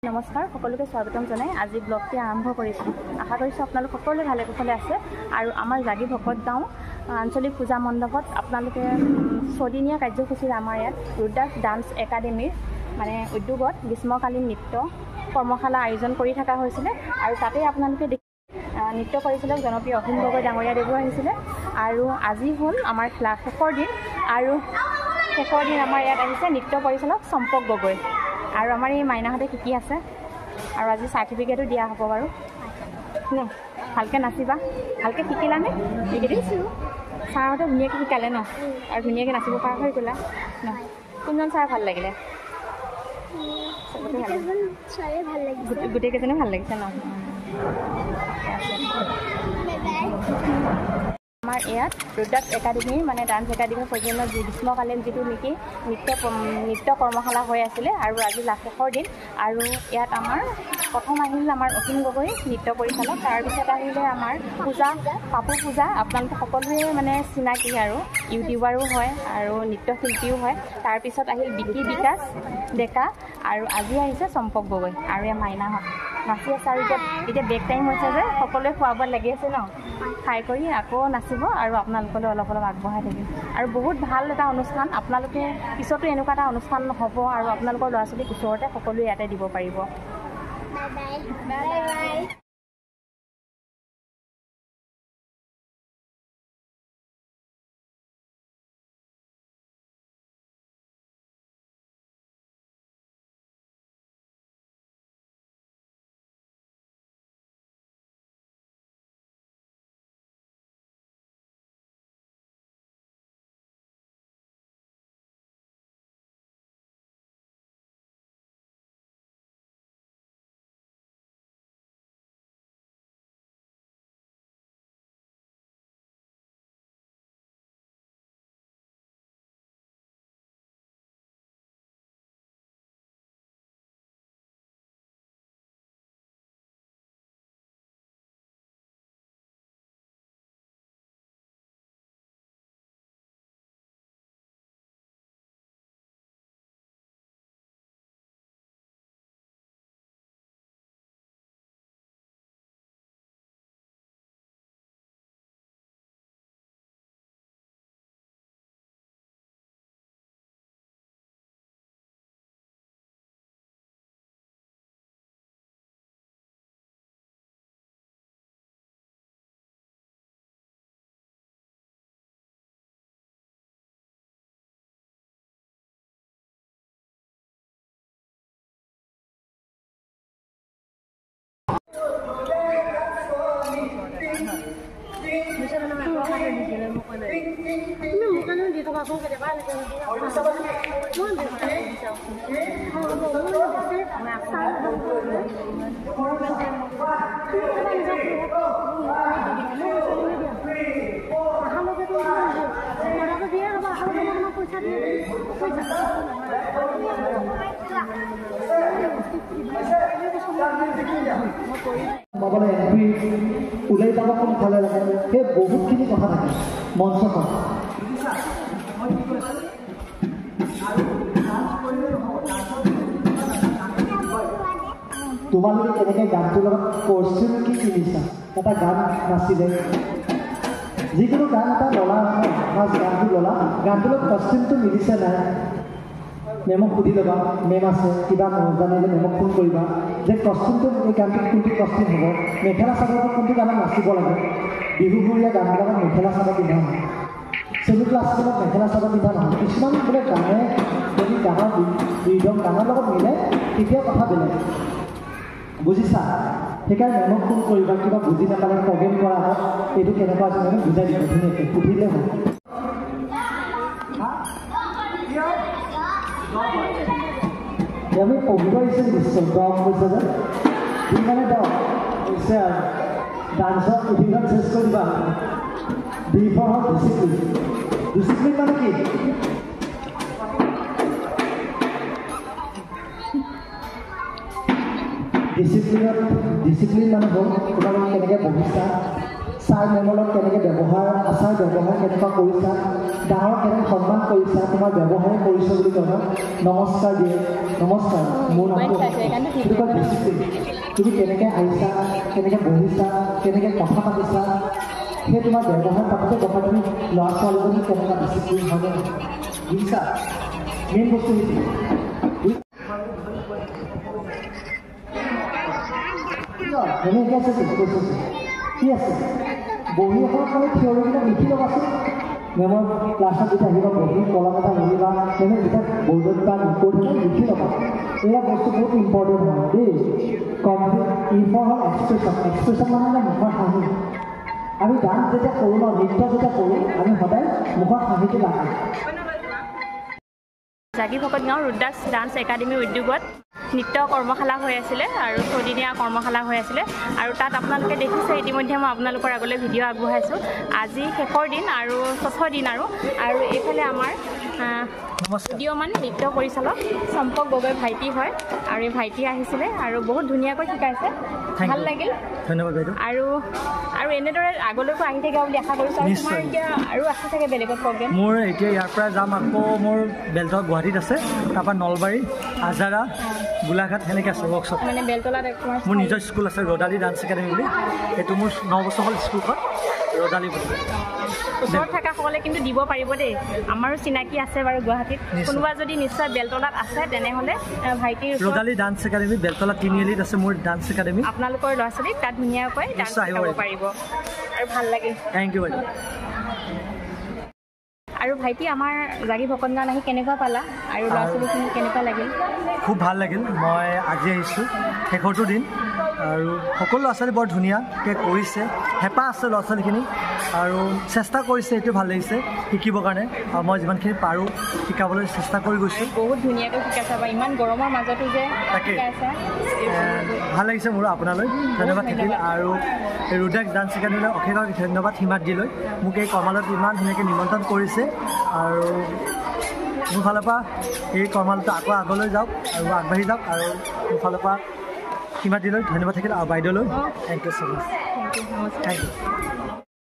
নমস্কাৰ সকলোকে স্বাগতম জনাই আজি ব্লগটি আৰম্ভ কৰিছোঁ। আশা কৰিছোঁ আপোনালোক সকলোৱে ভালে কুশলে আছে আৰু আমাৰ জাগি ভকত গাঁও আঞ্চলিক পূজা মণ্ডপত আপোনালোকে ছদিনীয়া কাৰ্যসূচীৰ আমাৰ ইয়াত ৰুদ্ৰাস ডান্স একাডেমীৰ মানে উদ্যোগত গ্ৰীষ্মকালীন নৃত্য কৰ্মশালা আয়োজন কৰি থকা হৈছিলে আৰু তাতে আপোনালোকে নৃত্য পৰিচালক জনপ্ৰিয় অসীম গগৈ ডাঙৰীয়া দেৱো আহিছিলে আৰু আজি হ'ল আমাৰ ক্লাছ শেষৰ দিন আৰু শেষৰ দিন আমাৰ ইয়াত আহিছে নৃত্য পৰিচালক চম্পক গগৈ আৰু আমাৰ এই মাইনাহঁতে শিকি আছে আৰু আজি চাৰ্টিফিকেটো দিয়া হ'ব বাৰু ন ভালকৈ নাচিবা ভালকৈ শিকিলানে শিকি দিছোঁ ছাৰহঁতে ধুনীয়াকৈ শিকালে ন আৰু ধুনীয়াকৈ নাচিব পৰা হৈ গ'লা ন কোনজন ছাৰ ভাল লাগিলে গোটেইকেইজনে ভাল লাগিছে ন আমাৰ ইয়াত ৰুদ্ৰাস একাডেমী মানে ডান্স একাডেমী পৰ্যন্ত গ্ৰীষ্মকালীন যিটো নেকি নৃত্য কৰ্মশালা হৈ আছিলে আৰু আজি শেষৰ দিন আৰু ইয়াত আমাৰ প্ৰথম আহিল আমাৰ অসীম গগৈ নৃত্য পৰিচালক তাৰপিছত আহিলে আমাৰ পাপু পূজা আপোনালোকে সকলোৱে মানে চিনাকি আৰু ইউটিউবাৰো হয় আৰু নৃত্যশিল্পীও হয় তাৰপিছত আহিল বিকি বিকাশ ডেকা আৰু আজি আহিছে চম্পক গগৈ আৰু এই মাইনাহঁত নাচি আছে আৰু এতিয়া ব্ৰেক টাইম হৈছে যে সকলোৱে খোৱা বোৱাত লাগি আছে ন খাই কৰি আকৌ নাচিব আৰু আপোনালোকলৈ অলপ আগবঢ়াই থাকিম আৰু বহুত ভাল এটা অনুষ্ঠান আপোনালোকে পিছতো এনেকুৱা এটা অনুষ্ঠান হ'ব আৰু আপোনালোকৰ ল'ৰা ছোৱালীক ওচৰতে সকলোৱে ইয়াতে দিব পাৰিব ওলাই যাব কোনফালে লাগে সেই বহুতখিনি কথা থাকে মঞ্চখন তোমালোকে কেনেকৈ গানটোৰ লগত কষ্টিউম কি কিনিছা এটা গান নাচিলে যিকোনো গান এটা ল'লা ফাৰ্ষ্ট গানটো ল'লা গানটোৰ লগত কষ্টিউমটো মিলিছে নাই মেমক সুধি ল'বা মেম আছে কিবা জানিলে মেমক ফোন কৰিবা যে কষ্টিউমটো এই গানটোত কোনটো কষ্টিউম হ'ব মেখেলা চাদৰটো কোনটো গানত নাচিব লাগে বিহুবুৰীয়া গানবিলাকত মেখেলা চাদৰ পিন্ধা নহয় চেমি ক্লাছবিলাক মেখেলা চাদৰ পিন্ধা নহয় কিছুমান বোলে গানে যদি গানৰ ৰিদম গানৰ লগত মিলে তেতিয়া কথা বেলেগ বুজিছা সেইকাৰণে মেমক ফোন কৰিবা কিবা বুজি নাপালে প্ৰগ্ৰেম কৰা হয় এইটো কেনেকুৱা আছে মেমে বুজাই দিব ধুনীয়াকৈ সুধিলে হয় আমি পঢ়িব আহিছোঁ নিশ্চয় দম কৈছে যে মানে দম কৈছে আৰু ডান্সত উঠিখন চেষ্টা কৰিবা বিফৰ হ'ল ডিচিপ্লিন মানে কি ডিচিপ্লিন মানে হ'ল তোমালোকে কেনেকৈ বহিছা ছাৰ মেমৰ লগত কেনেকৈ ব্যৱহাৰ আচাৰ ব্যৱহাৰ কেনেকুৱা কৰিছা ডাঙৰ কেনেকৈ সন্মান কৰিছা তোমাৰ ব্যৱহাৰ কৰিছা বুলি কয় নমস্কাৰ দিয়ে নমস্কাৰ মোৰ নামটো তুমি কেনেকৈ আহিছা কেনেকৈ বহিছা কেনেকৈ কথা পাতিছা সেই তোমাৰ ব্যৱহাৰ পাতোতে কথা তুমি ল'ৰা ছোৱালীজনী কেনেকুৱা ডিচিপ্লিন হয়নে বুজিছা মেইন বস্তু এনেকৈ আছে কি আছে বহি এখন মানে থিয়ৰিবিলাক লিখি ল'বাচোন মেমৰ ক্লাছত যেতিয়া আহিবা বহি কলম এটা লিখিবা মেমে যেতিয়া বৰ্ডত বা নোটত লিখি ল'বা এয়া বস্তু বহুত ইম্পৰ্টেণ্ট হয় দেই ইম্পৰ হ'ল এক্সপ্ৰেশ্যন মানে মুখৰ হাঁহি আমি ডান্স যেতিয়া কৰোঁ ন নৃত্য যেতিয়া কৰোঁ আমি সদায় মুখৰ হাঁহিটো লাগে জাগি ভকত গাঁও ৰুদ্ৰাস ডান্স একাডেমী উদ্যোগত নৃত্য কৰ্মশালা হৈ আছিলে আৰু 6 দিনীয়া কৰ্মশালা হৈ আছিলে আৰু তাত আপোনালোকে দেখিছে ইতিমধ্যে মই আপোনালোকৰ আগলৈ ভিডিঅ' আগবঢ়াইছোঁ আজি শেষৰ দিন আৰু 6 দিন আৰু এইফালে আমাৰ উদীয়মান নৃত্য পৰিচালক চম্পক গগৈ ভাইটি হয় আৰু এই ভাইটি আহিছিলে আৰু বহুত ধুনীয়াকৈ শিকাইছে ভাল লাগিল ধন্যবাদ বাইদেউ আৰু এনেদৰে আগলৈকো আহি থাকিব বুলি আশা কৰিছোঁ আৰু তোমাৰ এতিয়া আৰু আছে চাগে বেলেগত প্ৰগ্ৰেম মোৰ এতিয়া ইয়াৰ পৰা যাম আকৌ মোৰ বেলতলা গুৱাহাটীত আছে তাৰপৰা নলবাৰী আজাৰা গোলাঘাট সেনেকৈ আছে ৱৰ্কশ্বপ মানে বেলতলাত মোৰ নিজৰ স্কুল আছে ৰদালি ডান্স একাডেমী বুলি এইটো মোৰ 9 বছৰ হ'ল স্কুলখন ৰদালি বুলি ওচৰত থকাসকলে কিন্তু দিব পাৰিব দেই আমাৰো চিনাকি আছে বাৰু গুৱাহাটীত কোনোবা যদি নিশ্চয় বেলতলাত আছে তেনেহ'লে ভাইটিৰ ৰদালি ডান্স একাডেমী বেলতলা তিনিআলিত আছে মোৰ ডান্স একাডেমী আপোনালোকৰ ল'ৰা ছোৱালীক তাত ধুনীয়াকৈ ডান্স শিকাব পাৰিব আৰু ভাল লাগিল থেংক ইউ বাইদেউ আৰু ভাইটি আমাৰ জাগি ভকত গাঁৱত আহি কেনেকুৱা পালা আৰু ল'ৰা ছোৱালীখিনি কেনেকুৱা লাগিল খুব ভাল লাগিল মই আজি আহিছোঁ শেষৰটো দিন আৰু সকলো ল'ৰা ছোৱালী বৰ ধুনীয়াকৈ কৰিছে হেঁপাহ আছে ল'ৰা ছোৱালীখিনি আৰু চেষ্টা কৰিছে এইটো ভাল লাগিছে শিকিবৰ কাৰণে আৰু মই যিমানখিনি পাৰোঁ শিকাবলৈ চেষ্টা কৰি গৈছোঁ বহুত ধুনীয়াকৈ শিকাইছা বা ইমান গৰমৰ মাজতো যে শিকাইছা ভাল লাগিছে মোৰো আপোনালৈ ধন্যবাদ থাকিল আৰু এই ৰুদ্ৰাস ডান্স একাডেমীলৈ অশেষ ধন্যবাদ হিমাদ্ৰীলৈ মোক এই কৰ্মালত ইমান ধুনীয়াকৈ নিমন্ত্ৰণ কৰিছে আৰু মোৰ ফালৰ পৰা এই কৰ্মালটো আকৌ আগলৈ যাওক আৰু আগবাঢ়ি যাওক আৰু মোৰ ফালৰ পৰা হিমাদ্ৰীলৈ ধন্যবাদ থাকিল আৰু বাইদেউলৈ thank you so' much thank U